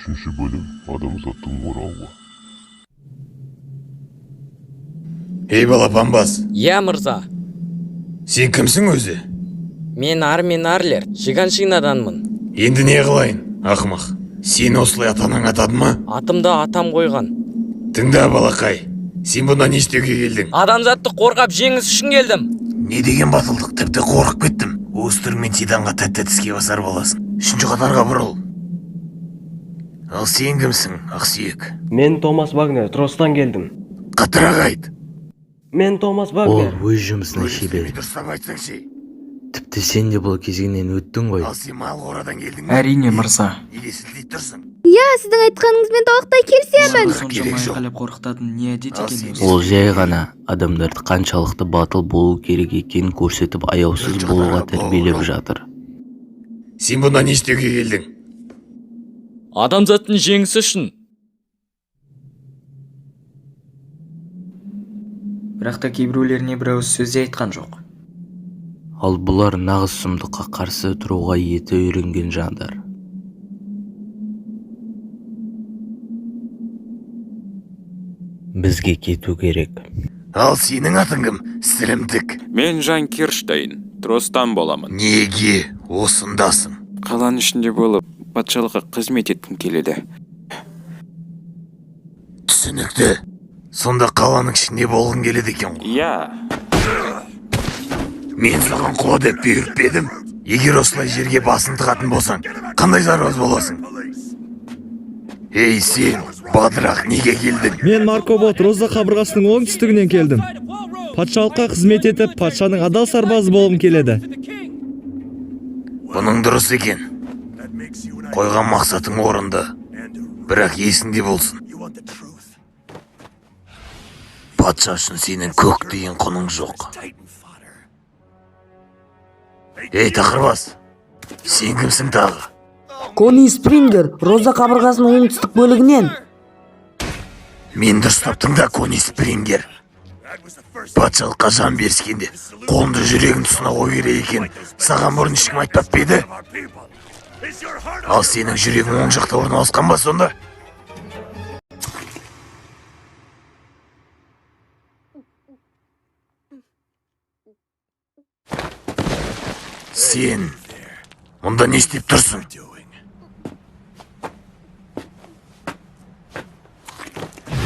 3 bölüm Адамзаттың орауы. Ей бала Памбас, Иә мырза, сен кімсің өзі? мен Армин Арлер, Жиганшинаданмын. Енді не қылайын, ақымақ? Сен осылай атанаң атады ма? Атымды атам қойған. Тыңда балақай, сен бұнда не істеуге келдің? Адамзатты қорғап жеңіс үшін келдім. Не деген батылдық, тіпті қорқып кеттім. Уыстырмен Титанға тәтті тіске басар боласың. Үшінші қатарға бұрыл. Ал сен кімсің, ақсүйек? Мен Томас Вагнер, Тростан келдім. Қаттырақ айт. Мен Томас Ол Вагнер. өз жұмысына шебер. Дұрыстап айтсаңшы. Тіпті сен де бұл кезеңнен өттің ғой. Ал сен мал қорадан келдің бе? Әрине мырза. Неге сілтей тұрсың? Иә, сіздің айтқаныңызбен толықтай келісемін. керек жоқ. Айқайлап қорқытатын не әдет екен өзі. Ол жай ғана адамдарды қаншалықты батыл болу керек екенін көрсетіп аяусыз болуға тәрбиелеп жатыр. Сен бұнда не істеуге келдің? Адамзаттың жеңісі үшін. Бірақ та кейбіреулеріне бір ауыз сөз де айтқан жоқ. Ал бұлар нағыз сұмдыққа қарсы тұруға еті үйренген жандар. Бізге кету керек. Ал сенің атың кім? Сілімтік. Мен Жан Кирштейн, Тростан боламын. Неге осындасың? Қаланың ішінде болып, патшалыққа қызмет еткім келеді. Түсінікті. Сонда қаланың ішінде болғың келеді екен ғой. Иә, Мен саған құла деп бұйырып едім. Егер осылай жерге басын тығатын болсаң, қандай сарбаз боласың? Ей сен, бадырақ, неге келдің? Мен Маркобот Роза қабырғасының оңтүстігінен келдім. Патшалыққа қызмет етіп, патшаның адал сарбазы болғым келеді. Бұның дұрыс екен. Қойған мақсатың орынды. Бірақ есіңде болсын. Патша үшін сенің көк дейін құның жоқ. Ей тақырбас, сен кімсің тағы? Кони Спрингер, Роза қабырғасының оңтүстік бөлігінен. Мен дұрыстап тыңда, Кони Спрингер. Патшалыққа жан беріскенде қолыңды жүрегін тұсына қой керек екен. Саған бұрын ешкім айтпап па еді? Ал сенің жүрегің оң жақта орналасқан ба сонда? Сен мұнда не істеп тұрсың?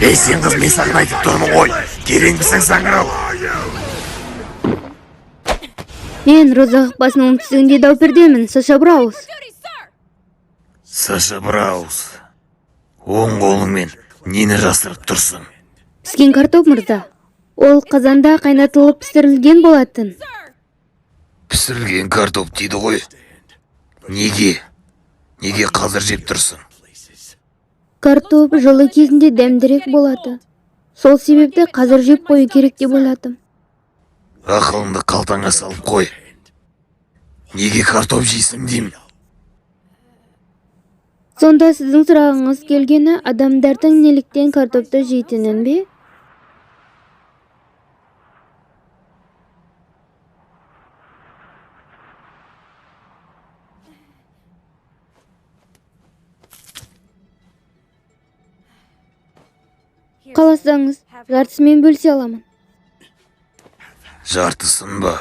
Ей сен қыз, мен саған айтып тұрмын ғой, кереңбісің саңырау? Мен Роза қақпасының оңтүстігінде даупердемін, Саша Браус. Саша Браус, оң қолыңмен нені жасырып тұрсың? Піскен картоп мырза. Ол қазанда қайнатылып пісірілген болатын. Пісірілген картоп дейді ғой. Неге? Неге қазір жеп тұрсың? Картоп жылы кезінде дәмдірек болады. Сол себепті қазір жеп қою керек деп ойладым. Ақылыңды қалтаңа салып қой. Неге картоп жейсің деймін? Сонда сіздің сұрағыңыз келгені адамдардың неліктен картопты жейтінін бе? Қаласаңыз, жартысымен бөлісе аламын. Жартысын ба?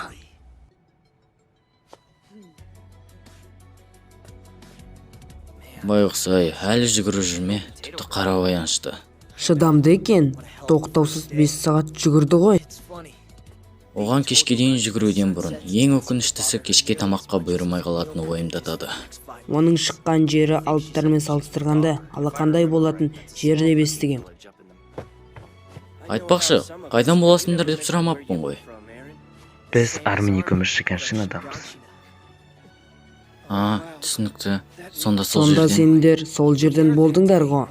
Байғұсай, әлі жүгіріп жүрме, тіпті қарау аянышты. Шыдамды екен, тоқтаусыз 5 сағат жүгірді ғой. Оған кешке дейін жүгіруден бұрын, ең өкініштісі кешке тамаққа бұйырмай қалатыны ойымдатады. Оның шыққан жері алыптармен салыстырғанда алақандай болатын жер деп естігем. Айтпақшы, қайдан боласыңдар деп сұрамаппын ғой. Біз Армин екеуміз Жиганшинадамыз. Түсінікті. Сонда сол Сонда жерден сендер сол жерден болдыңдар ғой.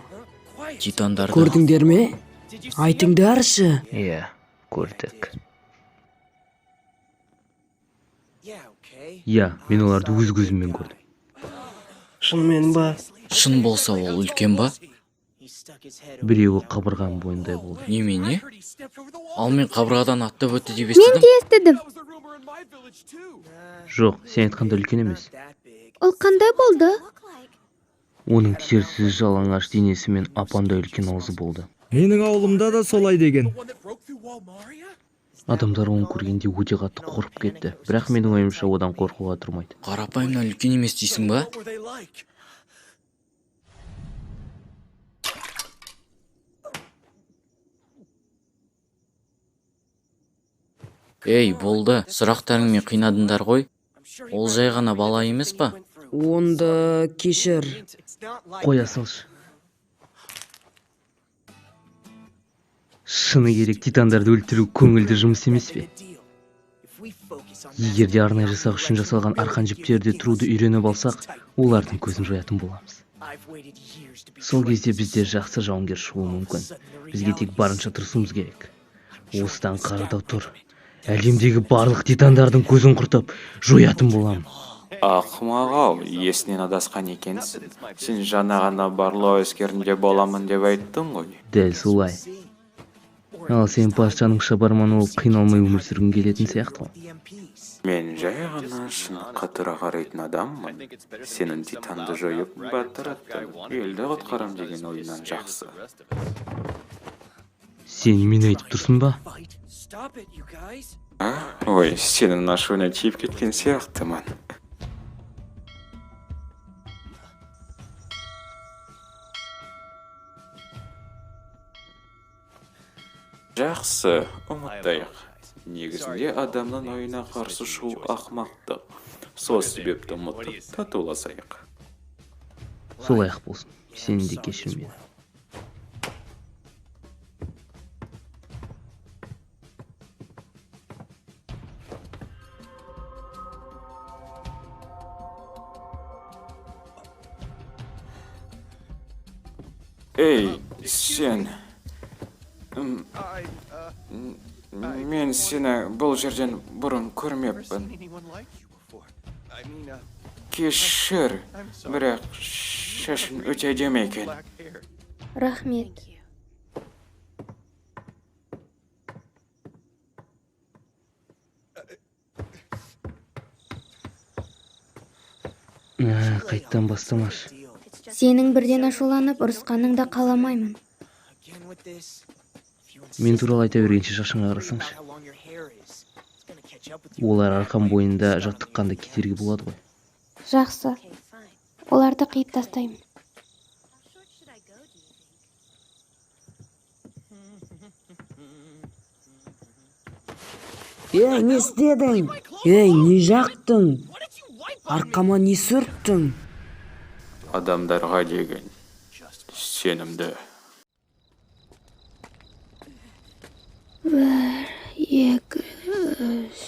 титандарды... Көрдіңдер ме? Айтыңдаршы. Иә, көрдік. Иә, мен оларды өз көзіммен көрдім. Шынымен ба? Шын болса ол үлкен ба? Біреуі қабырғаның бойындай болды. Немене? Ал мен қабырғадан аттап өтті деп Мен естідім. де естідім. Жоқ, сен айтқанда үлкен емес. Ол қандай болды? Оның терсіз жалаңаш денесі мен апандай үлкен аузы болды. Менің ауылымда да солай деген. Адамдар оны көргенде өте қатты қорқып кетті. Бірақ менің ойымша одан қорқуға тұрмайды. Қарапайымнан үлкен емес дейсің ба? Ей, болды. Сұрақтарыңмен қинадыңдар ғой. Ол жай ғана бала емес па? Онда кешір. Қоя салшы. Шыны керек, титандарды өлтіру көңілді жұмыс емес пе? Егер де арнайы жасақ үшін жасалған арқан жіптерде тұруды үйреніп алсақ, олардың көзін жоятын боламыз. Сол кезде бізде жақсы жауынгер шығуы мүмкін. Бізге тек барынша тырысуымыз керек. Осыдан қарада тұр. Әлемдегі барлық титандардың көзін құртып жоятын боламын. Ақымақ-ау, есінен адасқан екенсің. Сен жаңа ғана барлау әскерінде боламын деп айттың ғой. Дәл солай. Ал сен патшаның шабарманы болып қиналмай өмір сүргің келетін сияқты ғой. Мен жай ғана шын қатыра қарайтын адаммын. Сенің титанды жойып батыраттың, елді құтқарам деген ойынан жақсы. Сен мен айтып тұрсың ба? Ой, сенің ашуына тиіп кеткен сияқтымын. Жақсы, ұмыттайық. Негізінде адамның ойына қарсы шығу ақымақтық. Сол себепті ұмытып татуласайық. Солай ақ болсын. Сені де кешір мені. Ей, сен... Мен сені бұл жерден бұрын көрмеппін. Кешір, бірақ шашын өте әдемі екен. Рахмет. Қайттан бастамашы. Сенің бірден ашуланып ұрысқаныңда қаламаймын. Мен туралы айта бергенше шашыңа қарасаңшы. Олар арқан бойында жаттыққанда кетерге болады ғой. Жақсы. Оларды қиып тастаймын. Ей, не істедің? Ей, не жақтың? Арқама не сүрттің? Адамдарға деген сенімді. 1, 2, 3...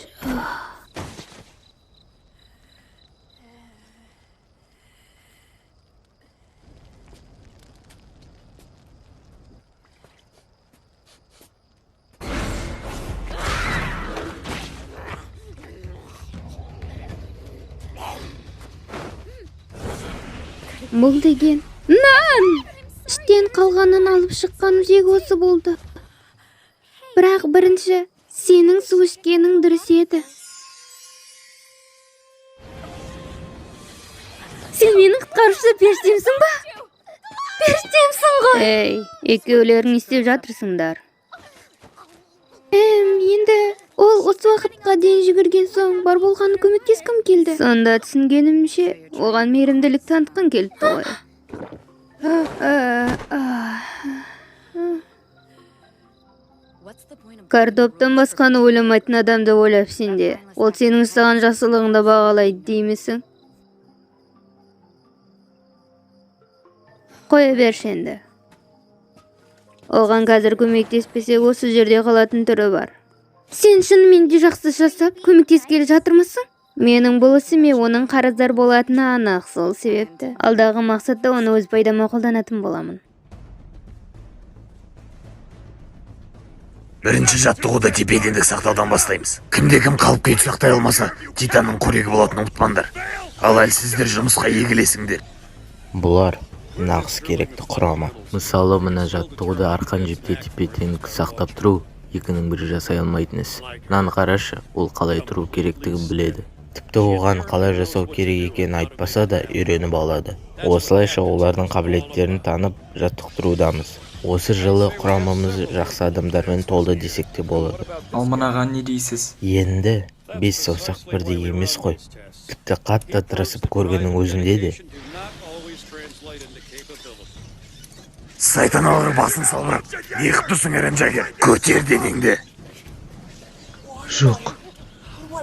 Бұл деген нан! Іштен қалғанын алып шыққан жек осы болды. Бірақ бірінші, сенің су ішкенің дұрыс еді. Сен менің құтқарушы періштемсің ба? Періштемсің ғой! Ей, екеулерің не істеп жатырсыңдар? Енді ол осы уақытқа дейін жүгірген соң бар болғаны көмектескім келді. Сонда түсінгенімше, оған мейірімділік танытқың келді ғой. Картоптан басқаны ойламайтын адамды ойлап сенде. Ол сенің жасаған жақсылығыңды бағалайды деймісің? Қоя берші енді. Оған қазір көмектеспесек осы жерде қалатын түрі бар. Сен шынымен де жақсы жасап көмектескелі жатырмысың? Менің бұл ісіме оның қарыздар болатыны анық, сол себепті. Алдағы мақсатта оны өз пайдама қолданатын боламын. Бірінші жаттығуды тепе-теңдік сақтаудан бастаймыз. Кімде-кім қалып кетіп сақтай алмаса, титанның қорегі болатынын ұмытпаңдар. Ал әлсіздер жұмысқа егілесіңдер. Бұлар нағыз керекті құрама. Мысалы, мына жаттығуды арқан жіпте тепе-теңдік сақтап тұру екінің бірі жасай алмайтын іс. Мынаны қарашы, ол қалай тұру керектігін біледі. Тіпті оған қалай жасау керек екенін айтпаса да үйреніп алады. Осылайша олардың қабілеттерін танып жаттықтырудамыз. Осы жылы құрамымыз жақсы адамдармен толды десек те болады. Ал мынаған не дейсіз? Енді 5 саусақ бірдей емес қой. Тіпті қатты тырысып көргеннің өзінде де. Сайтаналар басын салбырап, не қып тұрсың Эренжагер? Көтер денеңді. Жоқ.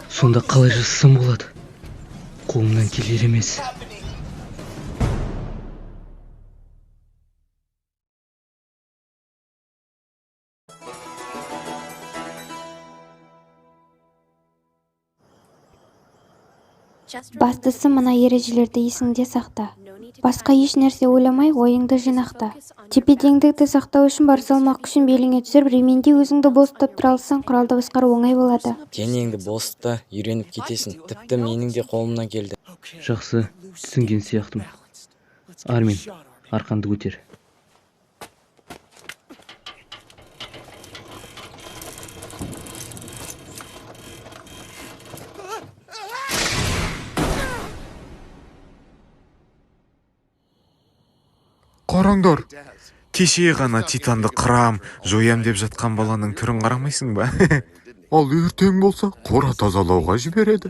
Сонда қалай жасасам болады? Қолымнан келер емес. Бастысы мына ережелерді есіңде сақта. Басқа еш нәрсе ойламай, ойыңды жинақта. Тепе-теңдікті сақтау үшін бар салмақ күшін беліңе түсіріп, ременде өзіңді бос ұстап тұра алсаң, құралды басқару оңай болады. Денеңді босыта үйреніп кетесің. Тіпті менің де қолымнан келді. Жақсы, түсінген сияқтымын. Армин, арқанды көтер. Қараңдар, кеше ғана титанды қырам, жоям деп жатқан баланың түрін қарамайсың ба? Ал ертең болса қора тазалауға жібереді.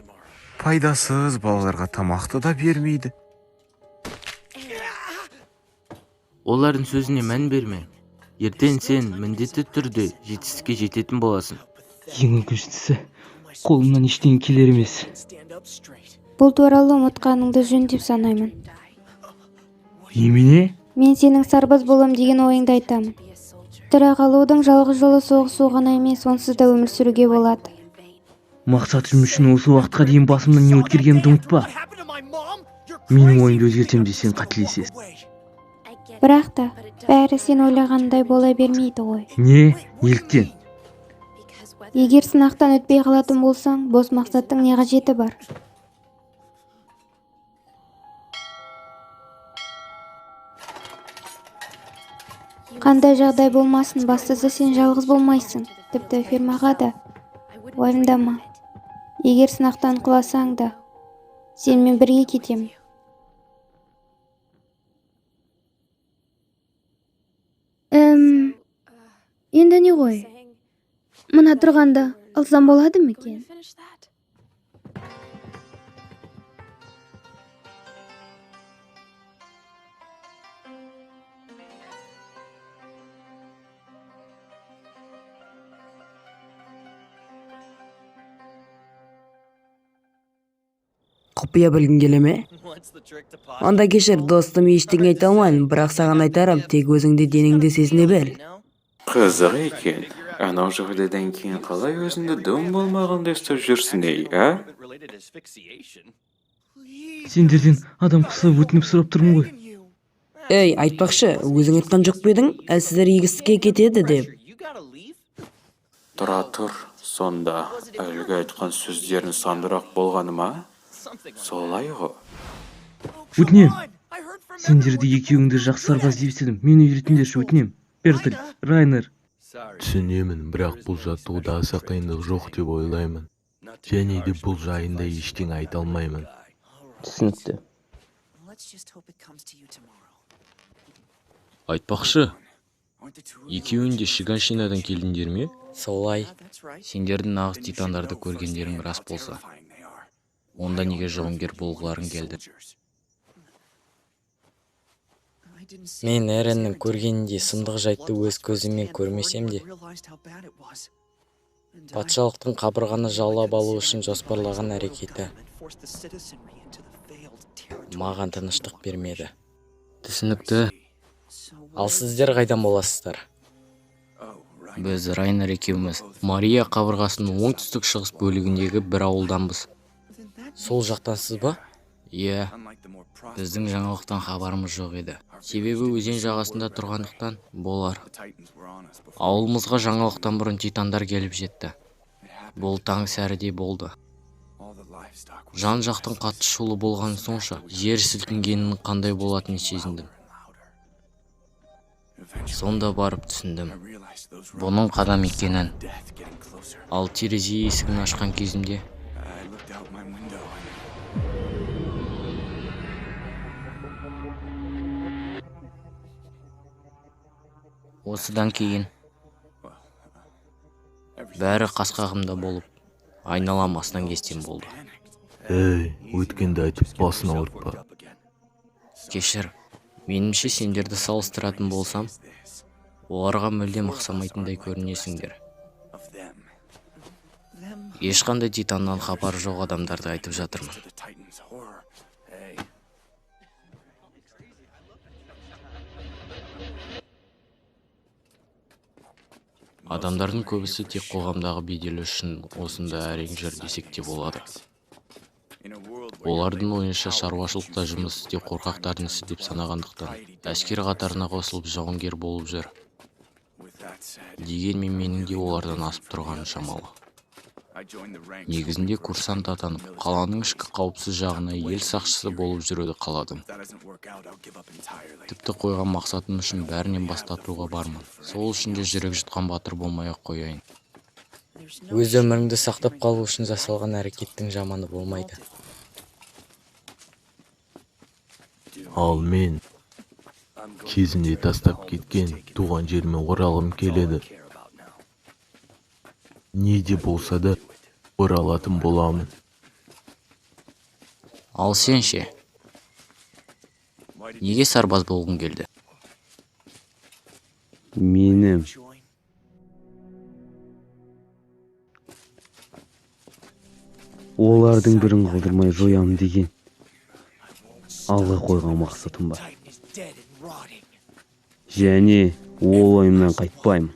Пайдасыз балаларға тамақты да бермейді. Олардың сөзіне мән берме. Ертең сен міндетті түрде жетістікке жететін боласың. Ең өкініштісі, қолымнан ештеңе келер емес. Бұл туралы ұмытқаныңды жөн деп санаймын. Немене? Мен сенің сарбаз болам деген ойыңды айтамын. Тірі қалудың жалғыз жолы соғысу ғана емес, онсыз да өмір сүруге болады. Мақсатым үшін осы уақытқа дейін басымнан не өткергенімді ұмытпа. Менің ойымды өзгертем десең қателесесің. Бірақ та, бәрі сен ойлағандай бола бермейді ғой. Не? Неліктен? Егер сынақтан өтпей қалатын болсаң, бос мақсаттың не қажеті бар? Қандай жағдай болмасын, бастысы сен жалғыз болмайсың. Тіпті фирмаға да. Уайымдама. Егер сынақтан құласаң да, сенімен бірге кетемін. Енді не ғой? Мына тұрғанда алсам болады ма екен? Құпия білгің келе ме? Онда кешір, достым, ештеңе айта алмаймын, бірақ саған айтарым, тек өзіңді денеңді сезіне бер. Қызық екен. Анау жағдайдан кейін қалай өзіңді дым болмағандай ұстап жүрсің, а? Сендерден адам қысып өтініп сұрап тұрмын ғой. Ей, айтпақшы, өзің айтқан жоқ па едің? Әлсіздер егістікке кетеді деп. Тұра тұр, сонда әлгі айтқан сөздерін сандырақ болғаны ма? Солай ғой. Өтінем. Сендерді екеуіңді жақсы сарбаз деп естідім. Мені үйретіңдерші, өтінем. Бертель, Райнер. Түсінемін, бірақ бұл жаттығуда аса қиындық жоқ деп ойлаймын. Және де бұл жайында ештеңе айта алмаймын. Түсінікті. Айтпақшы, екеуің де Шиганшинадан келдіңдер ме? Солай. Сендердің нағыз титандарды көргендерің рас болса, онда неге жауынгер болғыларың келді? Мен Эреннің көргенінде сұмдық жайтты өз көзіммен көрмесем де, патшалықтың қабырғаны жаулап алу үшін жоспарлаған әрекеті маған тыныштық бермеді. Түсінікті. Ал сіздер қайдан боласыздар? Біз Райнер екеуміз Мария қабырғасының оңтүстік шығыс бөлігіндегі бір ауылданбыз. Сол жақтансыз ба? Иә. Біздің жаңалықтан хабарымыз жоқ еді. Себебі өзен жағасында тұрғандықтан болар. Ауылымызға жаңалықтан бұрын титандар келіп жетті. Бұл таң сәрідей болды. Жан жақтың қатты шулы болған сонша, жер сілкінгенінің қандай болатынын сезіндім. Сонда барып түсіндім. Бұның қадам екенін. Ал терезе есігін ашқан кезімде Осыдан кейін бәрі қас-қағымда болып, айналам астан кестен болды. Ей, өткенді айтып басын ауыртпа. Кешір, менімше сендерді салыстыратын болсам, оларға мүлдем ұқсамайтындай көрінесіңдер. Ешқандай Титаннан хабары жоқ адамдарды айтып жатырмын. Адамдардың көбісі тек қоғамдағы беделі үшін осында әрең жүр десек те болады. Олардың ойынша шаруашылықта жұмыс істеу қорқақтардың ісі деп санағандықтан, әскер қатарына қосылып жауынгер болып жүр. Дегенмен менің де олардан асып тұрғаны шамалы. Негізінде курсант атанып, қаланың ішкі қауіпсіз жағына ел сақшысы болып жүруді қаладым. Тіпті қойған мақсатым үшін бәрінен бас тартуға бармын. Сол үшін де жүрек жұтқан батыр болмай-ақ қояйын. Өз өміріңді сақтап қалу үшін жасалған әрекеттің жаманы болмайды. Ал мен кезінде тастап кеткен туған жеріме оралғым келеді. Не де болса да оралатын боламын. Ал сен ше? Неге сарбаз болғың келді? Менің олардың бірін қалдырмай жоямын деген алға қойған мақсатым бар. Және ол ойымнан қайтпаймын.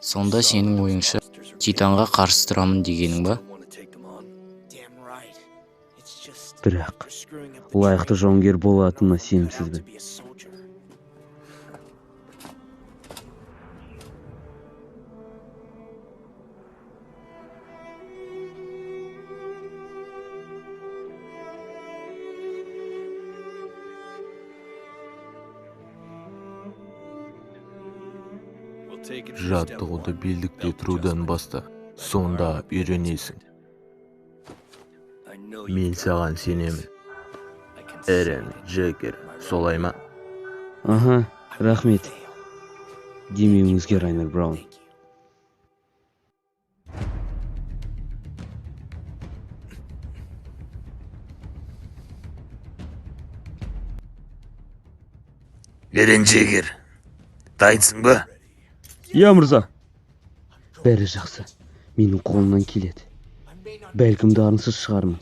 Сонда сенің ойыңша Титанға қарсы тұрамын дегенің ба? Бірақ лайықты жауынгер болатынына сенімсізбін. Жаттығуды белдікте тұрудан баста, сонда үйренесің. Мен саған сенемін. Эрен Джекер, солай ма? Аха, рахмет. Демеуіңізге, Райнер Браун. Эрен Джекер, дайынсың ба? Я, мырза. Бәрі жақсы. Менің қолымнан келеді. Бәлкім дарынсыз шығармын.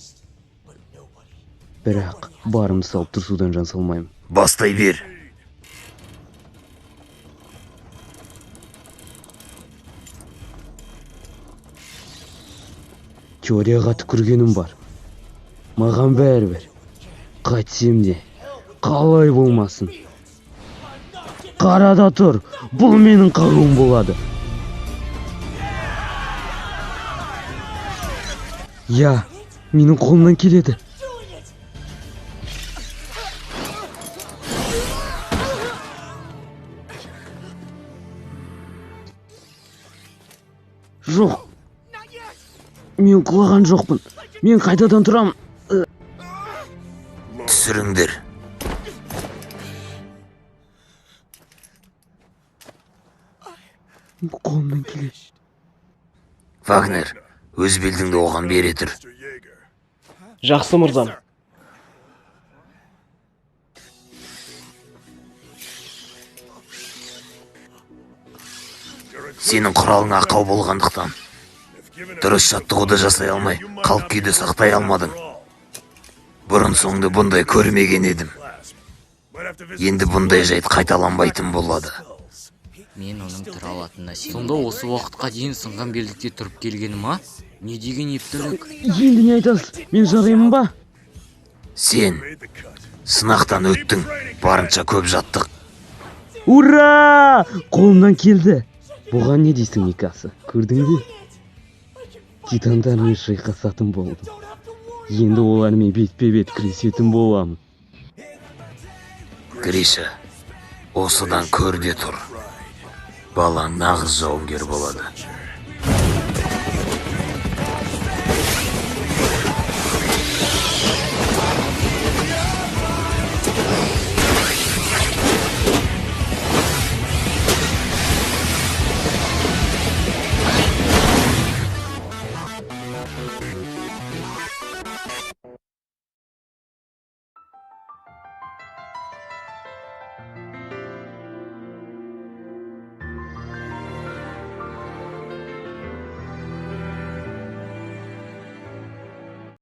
Бірақ барымды салып тұрсудан жан салмаймын. Бастай бер. Теорияға түкіргенім бар. Маған бәрібір. Қайтсем де, қалай болмасын. Қарада тұр, бұл менің қаруым болады. Я, менің қолымнан келеді. Жоқ. Мен құлаған жоқпын. Мен қайтадан тұрамын. Түсіріңдер. Қолымнан келеді. Вагнер, өз белдіңді оған бере тұр. Жақсы мырзам. Сенің құралың ақау болғандықтан дұрыс жаттығуды жасай алмай, қалып күйді сақтай алмадың. Бұрын соңды бұндай көрмеген едім. Енді бұндай жайт қайталанбайтын болады. Мен оның тұра алатынына сенемін. Сонда осы уақытқа дейін сынған белдікте тұрып келгенім ма? Не деген ептілік? Енді не айтасыз? Мен жараймын ба? Сен сынақтан өттің, барынша көп жаттық. Ура! Қолымнан келді. Бұған не дейсің, Микасы? Көрдің бе? Титандармен шайқасатын болдым. Енді олармен бетпе-бет күресетін боламын. Гриша, осыдан көр де тұр. Балаң нағыз жауынгер болады.